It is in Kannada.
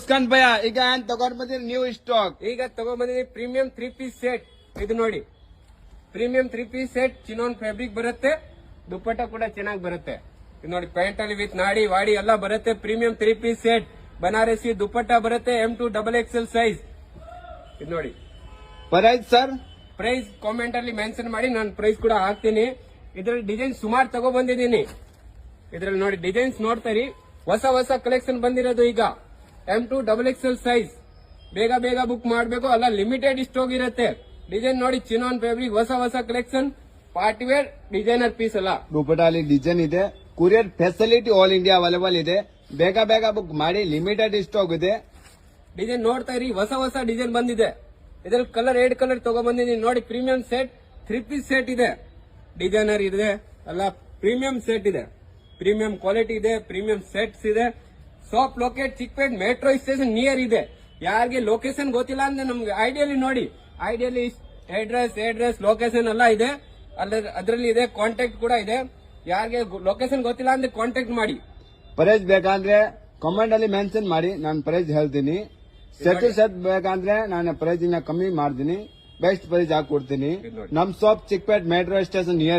ಮುಸ್ಕಾನ್ ಭಯ ಈಗ ಏನ್ ತಗೊಂಡ್ ಬಂದಿರಿ ನ್ಯೂ ಸ್ಟಾಕ್? ಈಗ ತಗೊಂಡ್ಬಂದಿದ್ದೀನಿ ಪ್ರೀಮಿಯಂ 3 ಪೀಸ್ ಸೆಟ್. ಇದು ನೋಡಿ, premium 3 piece set, chinon fabric ಬರುತ್ತೆ, ದುಪ್ಪಟ್ಟ ಕೂಡ ಚೆನ್ನಾಗಿ ಬರುತ್ತೆ. ಇದು ನೋಡಿ, ಪ್ಯಾಂಟ್ ಅಲ್ಲಿ ವಿತ್ ನಾಡಿ ವಾಡಿ ಎಲ್ಲ ಬರುತ್ತೆ. ಪ್ರೀಮಿಯಂ 3 ಪೀಸ್ ಸೆಟ್, ಬನಾರಸಿ ದುಪ್ಪಟ್ಟ ಬರುತ್ತೆ, M2 XXL ಸೈಜ್. ಇದು ನೋಡಿ, ಪ್ರೈಸ್ ಸರ್? ಪ್ರೈಸ್ ಕಾಮೆಂಟ್ ಅಲ್ಲಿ ಮೆನ್ಷನ್ ಮಾಡಿ, ನಾನು ಪ್ರೈಸ್ ಕೂಡ ಹಾಕ್ತೀನಿ. ಇದ್ರಲ್ಲಿ ಡಿಸೈನ್ ಸುಮಾರು ತಗೊಬಂದಿದ್ದೀನಿ. ಇದ್ರಲ್ಲಿ ನೋಡಿ ಡಿಸೈನ್ಸ್ ನೋಡ್ತಾರಿ, ಹೊಸ ಹೊಸ ಕಲೆಕ್ಷನ್ ಬಂದಿರೋದು. ಈಗ M2 XXL ಸೈಜ್, ಬೇಗ ಬೇಗ ಬುಕ್ ಮಾಡಬೇಕು, ಅಲ್ಲ ಲಿಮಿಟೆಡ್ ಸ್ಟಾಕ್ ಇರುತ್ತೆ. ಡಿಸೈನ್ ನೋಡಿ, ಚಿನೋನ್ ಫ್ಯಾಬ್ರಿಕ್, ಹೊಸ ಹೊಸ collection, party wear designer piece ಅಲ್ಲ. ದುಪ್ಪಟ್ಟಲ್ಲಿ ಡಿಸೈನ್ ಇದೆ, courier facility all India available ಇದೆ. ಬೇಗ ಬೇಗ ಬುಕ್ ಮಾಡಿ, ಲಿಮಿಟೆಡ್ ಸ್ಟಾಕ್ ಇದೆ. ಡಿಸೈನ್ ನೋಡ್ತಾ ಇರಿ, ಹೊಸ ಹೊಸ ಡಿಸೈನ್ ಬಂದಿದೆ. ಇದ್ರಲ್ಲಿ ಕಲರ್ 2 ಕಲರ್ ತಗೊಬಂದಿದ್ದೀನಿ ನೋಡಿ. ಪ್ರೀಮಿಯಂ ಸೆಟ್ 3 ಪೀಸ್ ಸೆಟ್ ಇದೆ, ಡಿಸೈನರ್ ಇದೆ ಅಲ್ಲ, ಪ್ರೀಮಿಯಂ ಸೆಟ್ ಇದೆ, ಪ್ರೀಮಿಯಂ ಕ್ವಾಲಿಟಿ ಇದೆ, ಪ್ರೀಮಿಯಂ ಸೆಟ್ಸ್ ಇದೆ. Shop locate Chickpet metro station near ಇದೆ. ಯಾರಿಗೆ ಲೊಕೇಶನ್ ಗೊತ್ತಿಲ್ಲ ಅಂದ್ರೆ ನಮ್ಗೆ ಐಡಿಯಲ್ಲಿ ನೋಡಿ, ಐಡಿಯಲ್ಲಿ ಅಡ್ರೆಸ್ ಲೊಕೇಶನ್ ಎಲ್ಲ ಇದೆ, ಅದರಲ್ಲಿ ಇದೆ, ಕಾಂಟ್ಯಾಕ್ಟ್ ಕೂಡ ಇದೆ. ಯಾರಿಗೆ ಲೊಕೇಶನ್ ಗೊತ್ತಿಲ್ಲ ಅಂದ್ರೆ ಕಾಂಟ್ಯಾಕ್ಟ್ ಮಾಡಿ. ಪ್ರೈಸ್ ಬೇಕಂದ್ರೆ ಕಮೆಂಟ್ ಅಲ್ಲಿ ಮೆನ್ಷನ್ ಮಾಡಿ, ನಾನು ಪ್ರೈಸ್ ಹೇಳ್ತೀನಿ. ಸೆಟ್ ಬೇಕಂದ್ರೆ ನಾನು ಪ್ರೈಸ್ ಕಮ್ಮಿ ಮಾಡ್ತೀನಿ, ಬೆಸ್ಟ್ ಪ್ರೈಸ್ ಹಾಕೊಡ್ತೀನಿ. ನಮ್ shop Chickpet metro station near